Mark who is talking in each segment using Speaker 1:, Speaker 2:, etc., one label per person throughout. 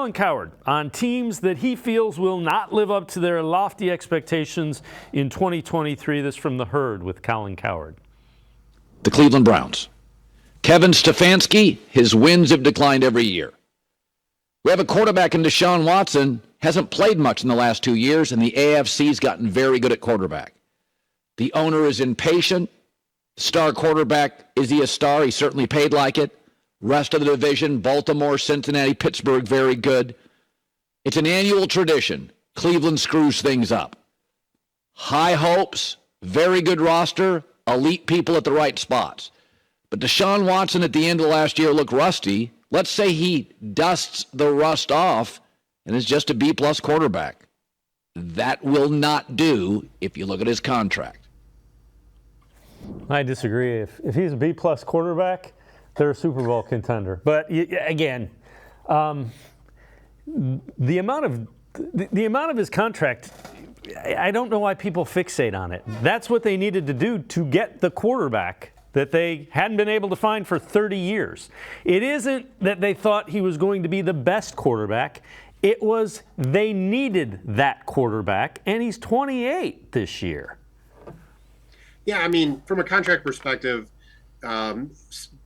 Speaker 1: Colin Cowherd on teams that he feels will not live up to their lofty expectations in 2023. This from The Herd with Colin Cowherd.
Speaker 2: The Cleveland Browns. Kevin Stefanski, his wins have declined every year. We have a quarterback in Deshaun Watson, hasn't played much in the last 2 years, and the AFC's gotten very good at quarterback. The owner is impatient. Star quarterback, is he a star? He certainly paid like it. Rest of the division, Baltimore, Cincinnati, Pittsburgh, very good. It's an annual tradition. Cleveland screws things up. High hopes, very good roster, elite people at the right spots. But Deshaun Watson at the end of last year looked rusty. Let's say he dusts the rust off and is just a B-plus quarterback. That will not do if you look at his contract.
Speaker 1: I disagree. If he's a B-plus quarterback, they're a Super Bowl contender. But again, the amount of his contract, I don't know why people fixate on it. That's what they needed to do to get the quarterback that they hadn't been able to find for 30 years. It isn't that they thought he was going to be the best quarterback. It was they needed that quarterback, and he's 28 this year.
Speaker 3: Yeah, I mean, from a contract perspective,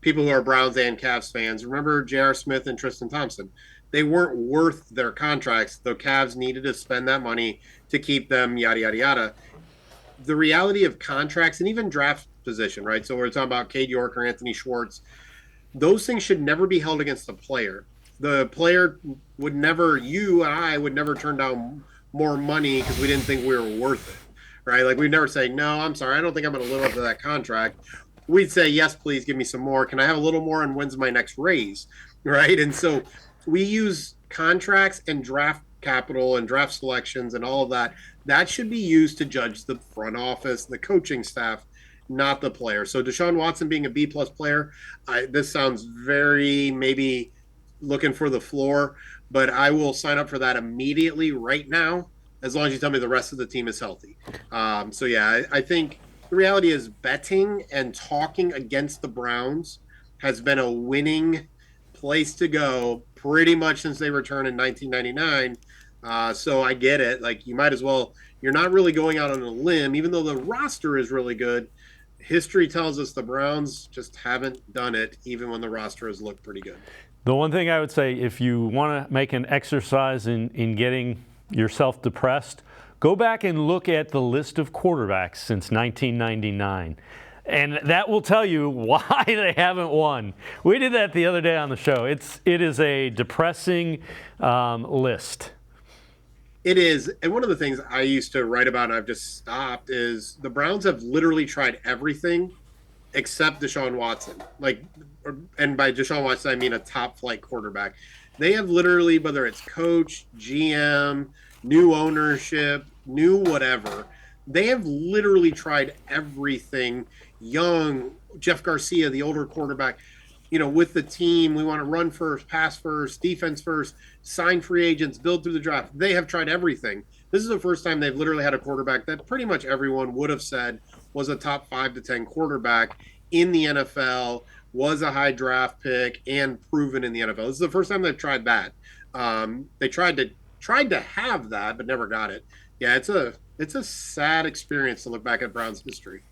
Speaker 3: people who are Browns and Cavs fans, remember J.R. Smith and Tristan Thompson. They weren't worth their contracts. The Cavs needed to spend that money to keep them, yada, yada, yada. The reality of contracts and even draft position, right? So we're talking about Cade York or Anthony Schwartz. Those things should never be held against the player. The player would never, you and I would never turn down more money because we didn't think we were worth it, right? Like we'd never say, no, I'm sorry, I don't think I'm going to live up to that contract. We'd say, yes, please give me some more. Can I have a little more? And when's my next raise, right? And so we use contracts and draft capital and draft selections and all of that. That should be used to judge the front office, the coaching staff, not the player. So Deshaun Watson being a B-plus player, this sounds very maybe looking for the floor, but I will sign up for that immediately right now as long as you tell me the rest of the team is healthy. So, yeah, I think the reality is betting and talking against the Browns has been a winning place to go pretty much since they returned in 1999. So I get it. Like, you might as well – you're not really going out on a limb, even though the roster is really good. History tells us the Browns just haven't done it, even when the roster has looked pretty good.
Speaker 1: The one thing I would say, if you want to make an exercise in getting yourself depressed, go back and look at the list of quarterbacks since 1999. And that will tell you why they haven't won. We did that the other day on the show. It is a depressing list.
Speaker 3: It is. And one of the things I used to write about, and I've just stopped, is the Browns have literally tried everything except Deshaun Watson. And by Deshaun Watson, I mean a top flight quarterback. They have literally, whether it's coach, GM, new ownership, new whatever, they have literally tried everything. Young, Jeff Garcia, the older quarterback, with the team, we want to run first, pass first, defense first, sign free agents, build through the draft. They have tried everything. This is the first time they've literally had a quarterback that pretty much everyone would have said was a top 5 to 10 quarterback in the NFL, was a high draft pick, and proven in the NFL. This is the first time they've tried that. They tried to have that, but never got it. Yeah, it's a sad experience to look back at Browns history.